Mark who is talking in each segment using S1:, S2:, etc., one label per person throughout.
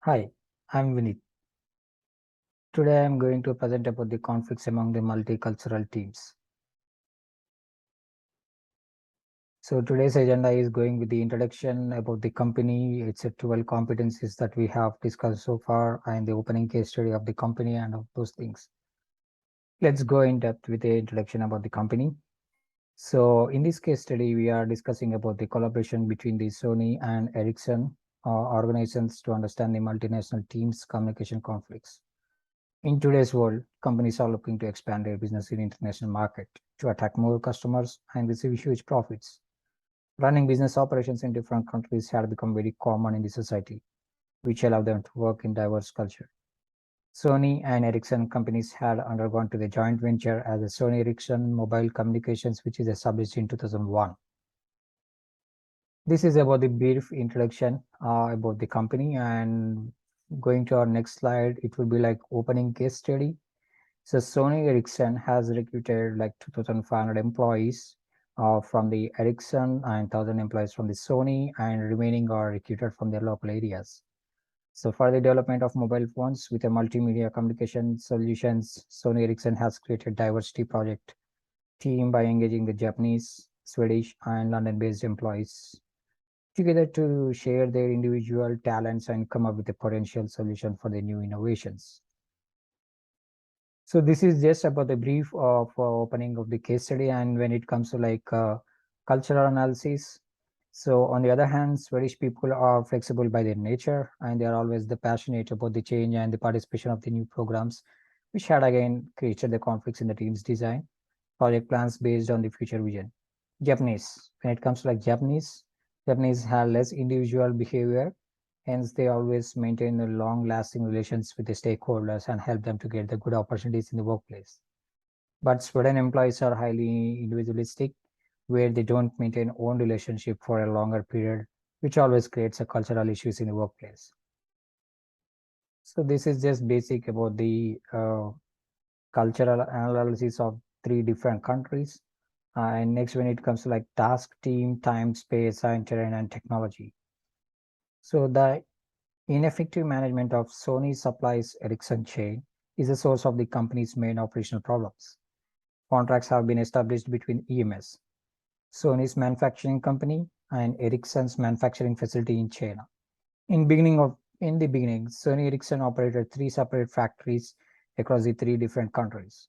S1: Hi, I'm Vinit. Today I'm going to present about the conflicts among the multicultural teams. So today's agenda is going with the introduction about the company, its 12 competencies that we have discussed so far, and the opening case study of the company and of those things. Let's go in depth with the introduction about the company. So in this case study, we are discussing about the collaboration between the Sony and Ericsson organizations to understand the multinational teams' communication conflicts. In today's world, companies are looking to expand their business in international market to attract more customers and receive huge profits. Running business operations in different countries had become very common in the society, which allowed them to work in diverse culture. Sony and Ericsson companies had undergone to the joint venture as the Sony Ericsson Mobile Communications, which is established in 2001. This is about the brief introduction about the company, and going to our next slide, it will be like opening case study. So Sony Ericsson has recruited like 2,500 employees from the Ericsson and 1,000 employees from the Sony, and remaining are recruited from their local areas. So for the development of mobile phones with a multimedia communication solutions, Sony Ericsson has created diversity project team by engaging the Japanese, Swedish, and London-based employees together to share their individual talents and come up with a potential solution for the new innovations. So this is just about the brief of opening of the case study. And when it comes to cultural analysis, so on the other hand, Swedish people are flexible by their nature, and they are always the passionate about the change and the participation of the new programs, which had again created the conflicts in the team's design project plans based on the future vision. Japanese, when it comes to Japanese have less individual behavior. Hence, they always maintain the long-lasting relations with the stakeholders and help them to get the good opportunities in the workplace. But Sweden employees are highly individualistic, where they don't maintain own relationship for a longer period, which always creates a cultural issues in the workplace. So this is just basic about the cultural analysis of three different countries. And next, when it comes to like task, team, time, space, and terrain and technology. So the ineffective management of Sony supplies Ericsson chain is a source of the company's main operational problems. Contracts have been established between EMS, Sony's manufacturing company, and Ericsson's manufacturing facility in China. In the beginning, Sony Ericsson operated three separate factories across the three different countries: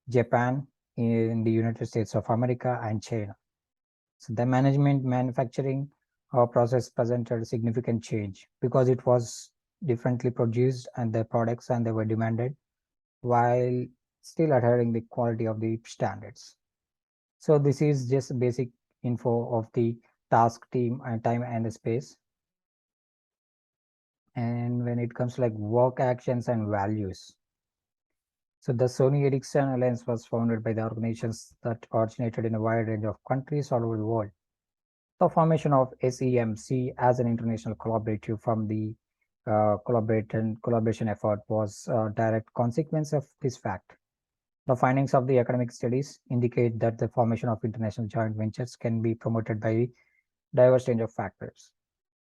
S1: Japan, in the United States of America, and China. So the manufacturing process presented significant change because it was differently produced and the products and they were demanded while still adhering the quality of the standards. So this is just basic info of the task, team, and time and the space. And when it comes to like work actions and values, so the Sony Ericsson Alliance was founded by the organizations that originated in a wide range of countries all over the world. The formation of SEMC as an international collaborative from the collaboration effort was a direct consequence of this fact. The findings of the academic studies indicate that the formation of international joint ventures can be promoted by a diverse range of factors,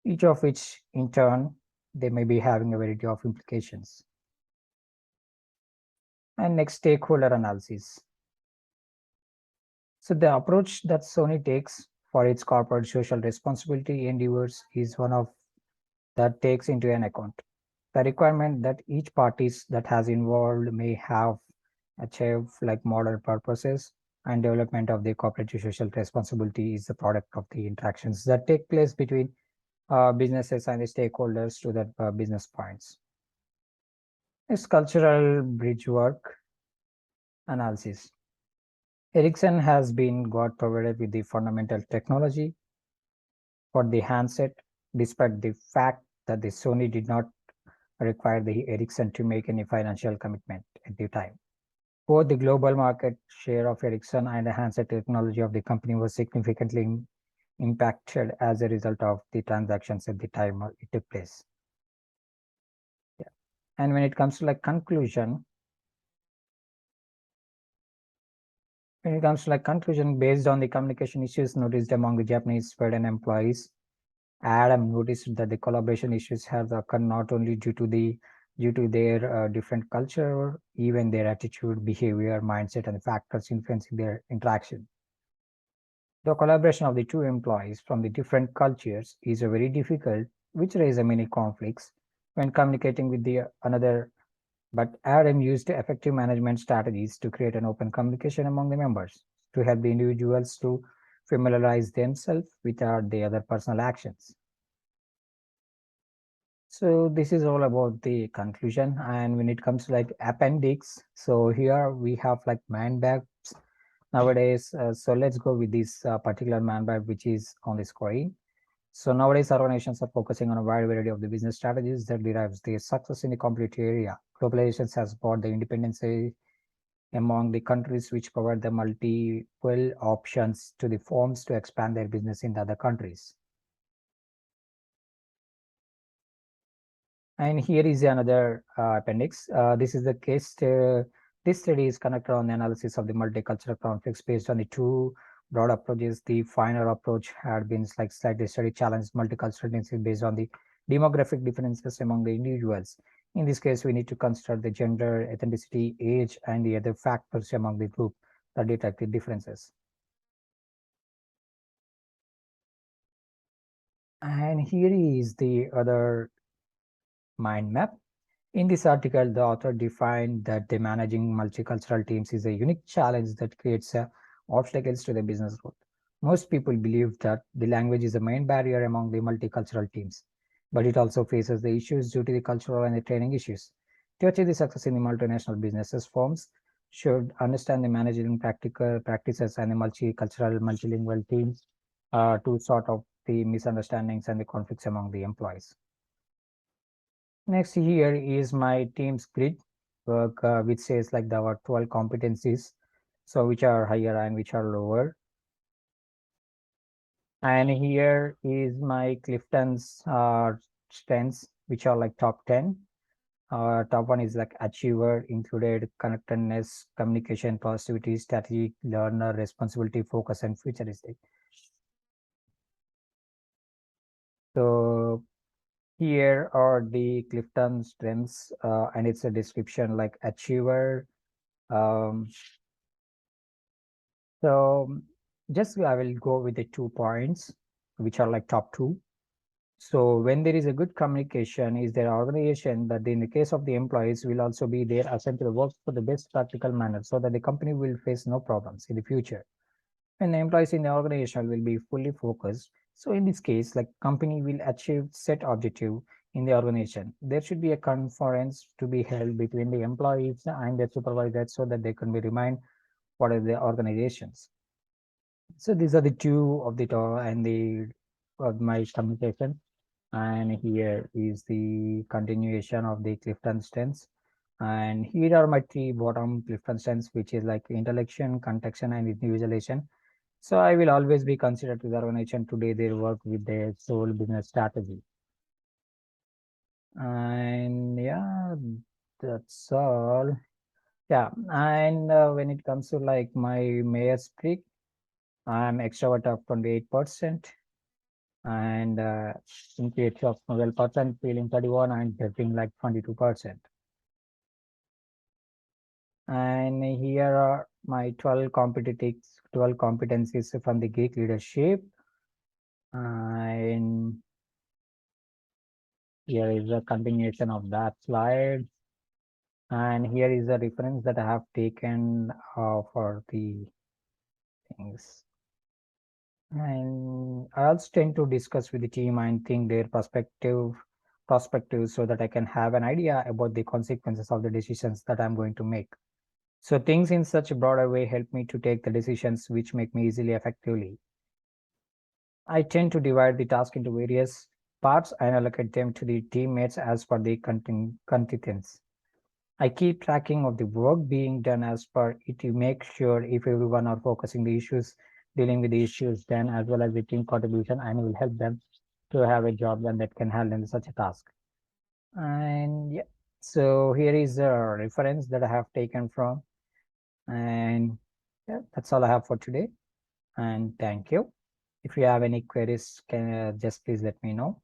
S1: each of which, in turn, they may be having a variety of implications. And next, stakeholder analysis. So the approach that Sony takes for its corporate social responsibility endeavors is one of that takes into an account the requirement that each parties that has involved may have achieved like model purposes and development of the corporate social responsibility is the product of the interactions that take place between businesses and the stakeholders to that business points. It's cultural bridge work analysis. Ericsson has been got provided with the fundamental technology for the handset, despite the fact that the Sony did not require the Ericsson to make any financial commitment at the time. Both the global market share of Ericsson and the handset technology of the company was significantly impacted as a result of the transactions at the time it took place. Yeah. And when it comes to like conclusion, based on the communication issues noticed among the Japanese Sweden employees, Adam noticed that the collaboration issues have occurred not only due to their different culture, even their attitude, behavior, mindset, and factors influencing their interaction. The collaboration of the two employees from the different cultures is a very difficult, which raises many conflicts when communicating with the another. But Adam used effective management strategies to create an open communication among the members to help the individuals to familiarize themselves with the other personal actions. So this is all about the conclusion. And when it comes to like appendix, so here we have like man bags nowadays. So let's go with this particular man bag which is on the screen. So nowadays organizations are focusing on a wide variety of the business strategies that derives their success in the complete area. Globalization has brought the independence among the countries which provide the multiple options to the firms to expand their business in the other countries. And here is another appendix. This is the case. This study is conducted on the analysis of the multicultural conflicts based on the two broad approaches. The final approach had been like slightly study challenged multicultural tendencies based on the demographic differences among the individuals. In this case, we need to consider the gender, ethnicity, age, and the other factors among the group that detect the differences. And here is the other mind map. In this article, the author defined that the managing multicultural teams is a unique challenge that creates obstacles to the business growth. Most people believe that the language is the main barrier among the multicultural teams, but it also faces the issues due to the cultural and the training issues. To achieve the success in the multinational businesses, firms should understand the managing practical practices and the multicultural, multilingual teams to sort out the misunderstandings and the conflicts among the employees. Next here is my team's grid work, which says like there are 12 competencies, so which are higher and which are lower. And here is my Clifton's strengths, which are like top 10. Top one is like achiever, included connectedness, communication, positivity, strategy, learner, responsibility, focus, and futuristic. So here are the Clifton strengths, and it's a description like achiever. Um, so just I will go with the 2 points, which are like top two. So when there is a good communication, is there organization that in the case of the employees will also be there assigned to the work for the best practical manner so that the company will face no problems in the future. And the employees in the organization will be fully focused. So in this case, like company will achieve set objective in the organization. There should be a conference to be held between the employees and the supervisors so that they can be remind what are the organizations. So these are the two of the and the of my communication. And here is the continuation of the Clifton strengths. And here are my three bottom Clifton strengths, which is like intellection, context, and individualization. So I will always be considered to the organization today their work with their sole business strategy. And yeah, that's all. Yeah, and when it comes to like my mayor's pick, I'm extrovert of 28%, and intuitive of 12%, feeling 31, and getting like 22%. And here are my 12 competencies from the geek leadership. And here is a continuation of that slide. And here is a reference that I have taken for the things. And I also tend to discuss with the team and think their perspective so that I can have an idea about the consequences of the decisions that I'm going to make. So things in such a broader way help me to take the decisions which make me easily effectively. I tend to divide the task into various parts and allocate them to the teammates as per the contents. I keep tracking of the work being done as per it to make sure if everyone are focusing the issues, dealing with the issues, then as well as the team contribution, and will help them to have a job then that can handle such a task. And yeah, so here is a reference that I have taken from, and yeah, that's all I have for today. And thank you. If you have any queries, can just please let me know.